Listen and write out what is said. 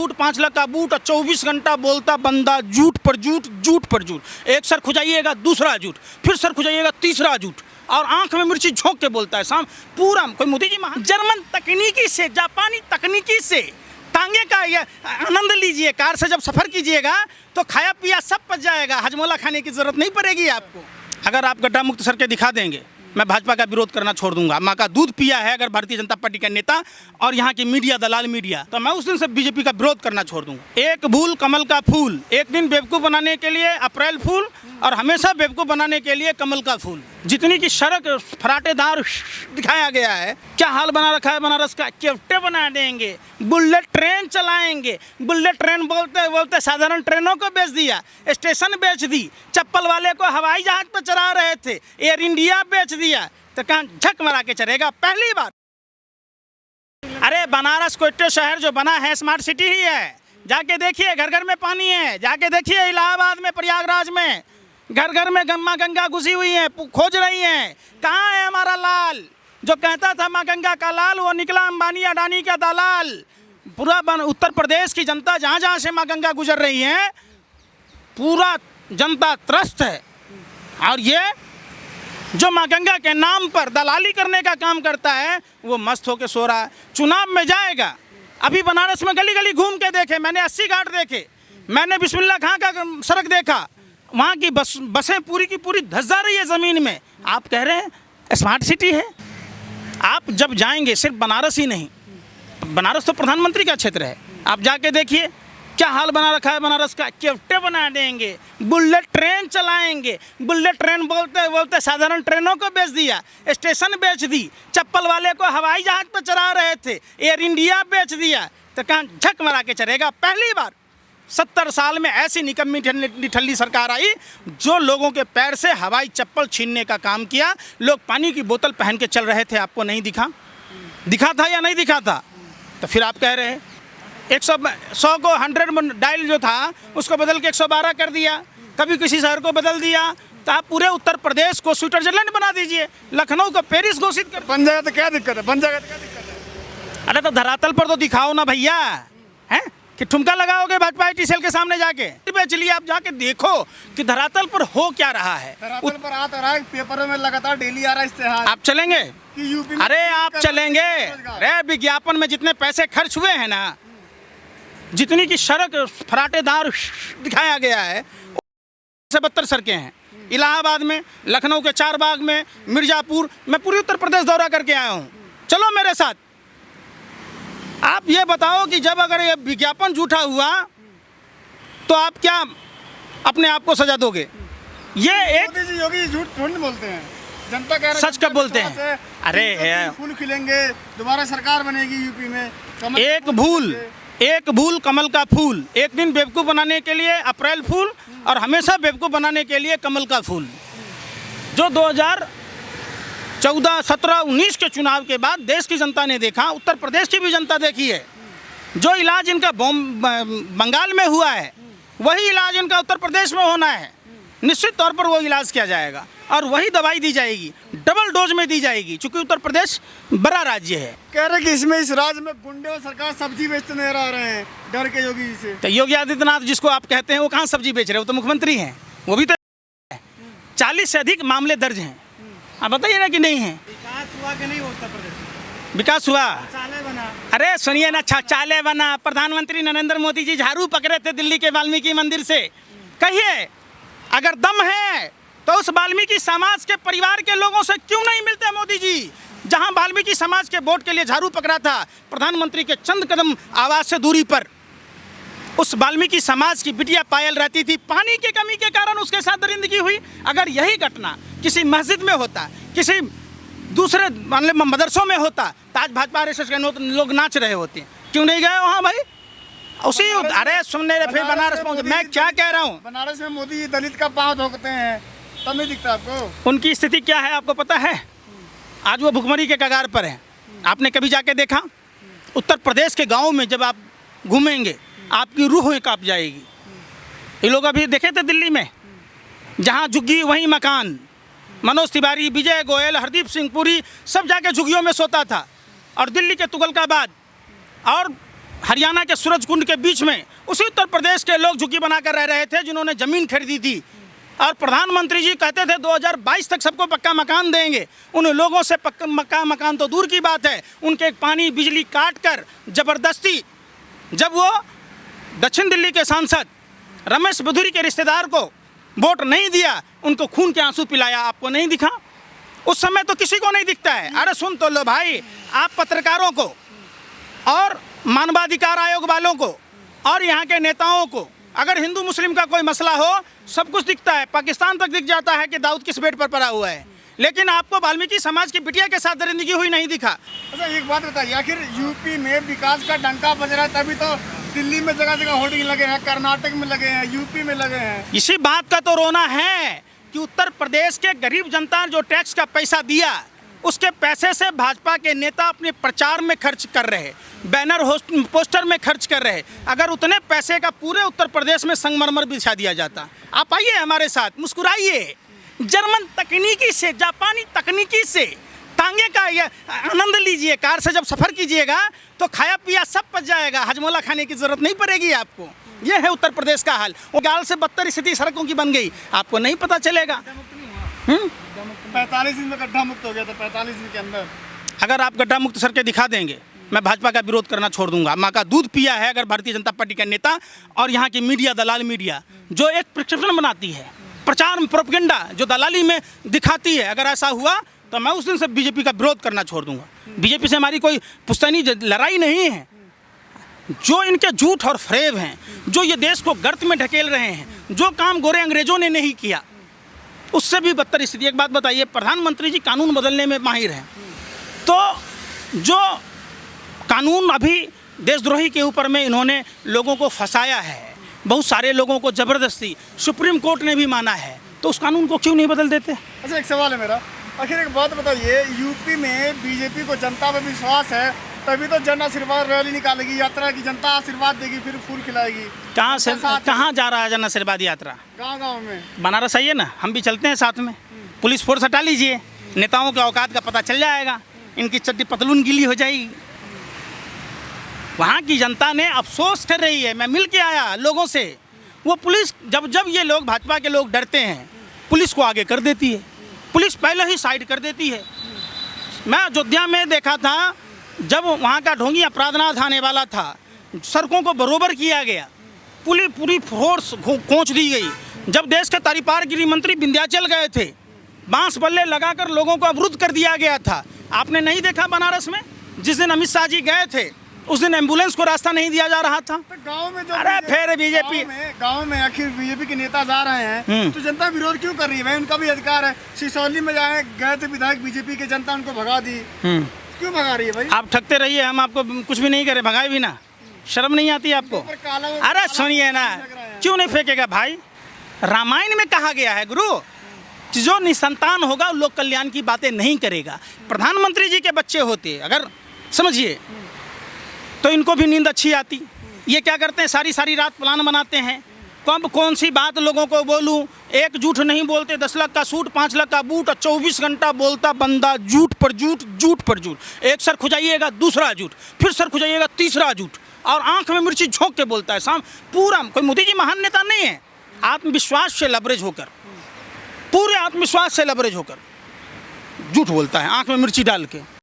Boot 5 lakh का boot और 24 घंटा बोलता बंदा झूठ पर झूठ, झूठ पर झूठ। एक सर खुजाइएगा दूसरा झूठ, फिर सर खुजाइएगा तीसरा झूठ, और आंख में मिर्ची झोंक के बोलता है शाम पूरा। कोई मोदी जी जर्मन तकनीकी से, जापानी तकनीकी से टांगे का ये आनंद लीजिए। कार से जब सफ़र कीजिएगा तो खाया पिया सब पच जाएगा, हजमोला खाने की ज़रूरत नहीं पड़ेगी आपको। अगर आप गड्ढा मुक्त सड़कें दिखा देंगे, मैं भाजपा का विरोध करना छोड़ दूंगा। माँ का दूध पिया है अगर भारतीय जनता पार्टी का नेता और यहाँ की मीडिया, दलाल मीडिया, तो मैं उस दिन से बीजेपी का विरोध करना छोड़ दूंगा। एक भूल कमल का फूल, एक दिन बेवकूफ़ बनाने के लिए अप्रैल फूल और हमेशा बेवकूफ़ बनाने के लिए कमल का फूल। जितनी की सड़क फराटेदार दिखाया गया है, क्या हाल बना रखा है बनारस का। केवटे बना देंगे, बुलेट ट्रेन चलाएंगे। बुलेट ट्रेन बोलते बोलते साधारण ट्रेनों को बेच दिया, स्टेशन बेच दी, चप्पल वाले को हवाई जहाज पर चढ़ा रहे थे, एयर इंडिया बेच दिया, तो कहाँ झक मरा के चढ़ेगा पहली बार। अरे बनारस कोयटे शहर जो बना है स्मार्ट सिटी ही है। जाके देखिए, घर घर में पानी है। जाके देखिए इलाहाबाद में, प्रयागराज में घर घर में माँ गंगा घुसी हुई है, खोज रही हैं। कहाँ है हमारा लाल जो कहता था माँ गंगा का लाल, वो निकला अंबानी अडानी का दलाल। पूरा उत्तर प्रदेश की जनता जहाँ जहाँ से माँ गंगा गुजर रही है, पूरा जनता त्रस्त है। और ये जो माँ गंगा के नाम पर दलाली करने का काम करता है, वो मस्त होके सो रहा है। चुनाव में जाएगा, अभी बनारस में गली गली घूम के देखे, मैंने 80 घाट देखे, मैंने बिस्मिल्लाह खां का सड़क देखा, वहाँ की बसें पूरी की पूरी धंस जा रही है ज़मीन में। आप कह रहे हैं स्मार्ट सिटी है। आप जब जाएंगे, सिर्फ बनारस ही नहीं, बनारस तो प्रधानमंत्री का क्षेत्र है, आप जाके देखिए क्या हाल बना रखा है बनारस का। केवटे बना देंगे, बुलेट ट्रेन चलाएंगे। बुलेट ट्रेन बोलते बोलते साधारण ट्रेनों को बेच दिया, स्टेशन बेच दी, चप्पल वाले को हवाई जहाज पर चढ़ा रहे थे, एयर इंडिया बेच दिया, तो कहाँ झक मरा के चढ़ेगा पहली बार। 70 साल में ऐसी निकम्मी निठल्ली सरकार आई जो लोगों के पैर से हवाई चप्पल छीनने का काम किया। लोग पानी की बोतल पहन के चल रहे थे, आपको नहीं दिखा? दिखा था या नहीं दिखा था? तो फिर आप कह रहे हैं 100 को 100 डायल जो था उसको बदल के 112 कर दिया, कभी किसी शहर को बदल दिया, तो आप पूरे उत्तर प्रदेश को स्विट्जरलैंड बना दीजिए, लखनऊ को पेरिस घोषित कर। बन जाएगा तो क्या दिक्कत है? बन जाएगा तो क्या दिक्कत है? अरे तो धरातल पर तो दिखाओ ना भैया, हैं कि ठुमका लगाओगे भाजपा आईटी सेल के सामने जाके? चलिए आप जाके देखो कि धरातल पर हो क्या रहा है। धरातल पर आता रहा है, पेपरों में लगातार डेली आ रहा है इश्तेहार। आप चलेंगे? कि यूपी में अरे आप चलेंगे? अरे विज्ञापन में जितने पैसे खर्च हुए हैं ना, जितनी की सड़क फराटेदार दिखाया गया है, से 72 सड़कें हैं इलाहाबाद में, लखनऊ के 4 बाग में, मिर्जापुर। मैं पूरी उत्तर प्रदेश दौरा करके आया हूँ, चलो मेरे साथ। आप ये बताओ कि जब अगर ये विज्ञापन झूठा हुआ तो आप क्या अपने आप को सजा दोगे? ये एक मोदी जी योगी झूठ थोड़ी बोलते हैं, जनता कह रही है सच कब बोलते हैं? अरे फूल खिलेंगे, दोबारा सरकार बनेगी यूपी में। एक भूल कमल का फूल, एक दिन बेवकूफ़ बनाने के लिए अप्रैल फूल और हमेशा बेवकूफ़ बनाने के लिए कमल का फूल। जो 2014, 17, 19 के चुनाव के बाद देश की जनता ने देखा, उत्तर प्रदेश की भी जनता देखी है। जो इलाज इनका बंगाल में हुआ है, वही इलाज इनका उत्तर प्रदेश में होना है। निश्चित तौर पर वो इलाज किया जाएगा और वही दवाई दी जाएगी, डबल डोज में दी जाएगी, क्योंकि उत्तर प्रदेश बड़ा राज्य है। कह रहे कि इसमें इस राज्य में गुंडे और सरकार सब्जी बेचते नजर आ रहे हैं, डर के योगी जी से। तो योगी आदित्यनाथ जिसको आप कहते हैं, वो कहाँ सब्जी बेच रहे हैं? वो तो मुख्यमंत्री हैं, वो भी तो 40 से अधिक मामले दर्ज हैं। आप बताइए ना कि नहीं है? विकास हुआ कि नहीं उत्तर प्रदेश? विकास हुआ? चाले बना। अरे सुनिए ना, शौचालय बना। प्रधानमंत्री नरेंद्र मोदी जी झाड़ू पकड़े थे दिल्ली के वाल्मीकि मंदिर से। कहिए, अगर दम है तो उस वाल्मीकि समाज के परिवार के लोगों से क्यों नहीं मिलते मोदी जी? जहां वाल्मीकि समाज के वोट के लिए झाड़ू पकड़ा था, प्रधानमंत्री के चंद कदम आवाज से दूरी पर उस वाल्मीकि समाज की बिटिया पायल रहती थी। पानी की कमी के कारण उसके साथ दरिंदगी हुई। अगर यही घटना किसी मस्जिद में होता, किसी दूसरे मदरसों में होता, तो आज भाजपा आरएसएस के लोग नाच रहे होते। क्यों नहीं गए वहाँ भाई? उसी अरे सुनने रहे, फिर बनारस पहुँचे। मैं क्या कह रहा हूँ, बनारस में मोदी दलित का पाँव धोकते हैं, तब नहीं दिखता आपको? उनकी स्थिति क्या है आपको पता है? आज वो भुखमरी के कगार पर है। आपने कभी जाके देखा? उत्तर प्रदेश के गाँव में जब आप घूमेंगे, आपकी रूह काँप जाएगी। ये लोग अभी देखे थे दिल्ली में, जहाँ झुग्गी वहीं मकान। मनोज तिवारी, विजय गोयल, हरदीप सिंह पुरी सब जाके झुग्गियों में सोता था। और दिल्ली के तुगलकाबाद और हरियाणा के सूरजकुंड के बीच में उसी उत्तर प्रदेश के लोग झुग्गी बनाकर रह रहे थे जिन्होंने ज़मीन खरीदी थी। और प्रधानमंत्री जी कहते थे 2022 तक सबको पक्का मकान देंगे। उन लोगों से पक्का मकान तो दूर की बात है, उनके पानी बिजली काट कर ज़बरदस्ती, जब वो दक्षिण दिल्ली के सांसद रमेश बधूरी के रिश्तेदार को वोट नहीं दिया, उनको खून के आंसू पिलाया। आपको नहीं दिखा? उस समय तो किसी को नहीं दिखता है। अरे सुन तो लो भाई, आप पत्रकारों को और मानवाधिकार आयोग वालों को और यहाँ के नेताओं को अगर हिंदू मुस्लिम का कोई मसला हो, सब कुछ दिखता है। पाकिस्तान तक दिख जाता है कि दाऊद किस बेड पर पड़ा हुआ है, लेकिन आपको वाल्मीकि समाज की बिटिया के साथ दरिंदगी हुई नहीं दिखा। अच्छा एक बात बताइए, आखिर यूपी में विकास का डंका बज रहा है, तभी तो दिल्ली में जगह जगह होर्डिंग लगे हैं, कर्नाटक में लगे हैं, यूपी में लगे हैं। इसी बात का तो रोना है कि उत्तर प्रदेश के गरीब जनता जो टैक्स का पैसा दिया, उसके पैसे से भाजपा के नेता अपने प्रचार में खर्च कर रहे, बैनर पोस्टर में खर्च कर रहे। अगर उतने पैसे का पूरे उत्तर प्रदेश में संगमरमर बिछा दिया जाता। आप आइए हमारे साथ, मुस्कुराइए, जर्मन तकनीकी से, जापानी तकनीकी से टांगे का ये आनंद लीजिए। कार से जब सफ़र कीजिएगा तो खाया पिया सब पच जाएगा, हजमोला खाने की ज़रूरत नहीं पड़ेगी आपको। ये है उत्तर प्रदेश का हाल। वो गाल से बदतर स्थिति सड़कों की बन गई, आपको नहीं पता चलेगा। 45 दिन में गड्ढा मुक्त हो गया था, 45 दिन के अंदर। अगर आप गड्ढा मुक्त सड़कें दिखा देंगे, मैं भाजपा का विरोध करना छोड़ दूंगा। माँ का दूध पिया है अगर भारतीय जनता पार्टी का नेता और यहाँ की मीडिया, दलाल मीडिया जो एक प्रिस्क्रिप्शन बनाती है, प्रचार प्रोपेगेंडा जो दलाली में दिखाती है, अगर ऐसा हुआ तो मैं उस दिन से बीजेपी का विरोध करना छोड़ दूंगा। बीजेपी से हमारी कोई पुश्तैनी लड़ाई नहीं है। जो इनके झूठ और फरेब हैं, जो ये देश को गर्त में ढकेल रहे हैं, जो काम गोरे अंग्रेजों ने नहीं किया, उससे भी बदतर स्थिति। एक बात बताइए, प्रधानमंत्री जी कानून बदलने में माहिर हैं, तो जो कानून अभी देशद्रोही के ऊपर में इन्होंने लोगों को फंसाया है, बहुत सारे लोगों को ज़बरदस्ती सुप्रीम कोर्ट ने भी माना है, तो उस कानून को क्यों नहीं बदल देते? अच्छा एक सवाल है मेरा, आखिर एक बात बताइए, यूपी में बीजेपी को जनता पर विश्वास है, तभी तो जन आशीर्वाद रैली निकालेगी, यात्रा की जनता आशीर्वाद देगी, फिर फूल खिलाएगी। कहाँ जा रहा है जन आशीर्वाद यात्रा? गाँव में। बनारस आइए ना, हम भी चलते हैं साथ में। पुलिस फोर्स हटा लीजिए, नेताओं के औकात का पता चल जाएगा, इनकी चड्डी पतलून गीली हो जाएगी। वहाँ की जनता ने अफसोस कर रही है। मैं मिल के आया लोगों से, वो पुलिस जब ये लोग भाजपा के लोग डरते हैं, पुलिस को आगे कर देती है, पुलिस पहले ही साइड कर देती है। मैं अयोध्या में देखा था, जब वहाँ का ढोंगी अपराधनाथ आने वाला था, सड़कों को बरोबर किया गया, पूरी फोर्स कोंच दी गई। जब देश के तारीपार गृह मंत्री विंध्याचल गए थे, बांस बल्ले लगाकर लोगों को अवरुद्ध कर दिया गया था। आपने नहीं देखा बनारस में? जिस दिन अमित शाह जी गए थे उस दिन एम्बुलेंस को रास्ता नहीं दिया जा रहा था। तो गाँव में जो अरे फिर बीजेपी गाँव में आखिर बीजेपी के नेता जा रहे हैं, तो जनता विरोध क्यों कर रही है? भाई उनका भी अधिकार है। सिसौली में गए थे विधायक बीजेपी के, जनता उनको भगा दी, क्यों भगा रही है भाई? आप ठगते रहिए, हम आपको कुछ भी नहीं करें, भगाए भी ना। शर्म नहीं आती आपको? अरे सुनिए ना, क्यों नहीं फेंकेगा भाई? रामायण में कहा गया है गुरु, जो निसंतान होगा लोक कल्याण की बातें नहीं करेगा। प्रधानमंत्री जी के बच्चे होते अगर, समझिए, तो इनको भी नींद अच्छी आती। ये क्या करते हैं, सारी रात प्लान बनाते हैं, कब कौन सी बात लोगों को बोलूं। एक झूठ नहीं बोलते, 10 लाख का सूट, 5 लाख का बूट, 24 घंटा बोलता बंदा झूठ पर झूठ, झूठ पर झूठ। एक सर खुजाइएगा, दूसरा झूठ, फिर सर खुजाइएगा, तीसरा झूठ, और आंख में मिर्ची झोंक के बोलता है। शाम पूरा कोई मोदी जी महान नेता नहीं है, आत्मविश्वास से लबरेज होकर, पूरे आत्मविश्वास से लबरेज होकर झूठ बोलता है, आंख में मिर्ची डाल के।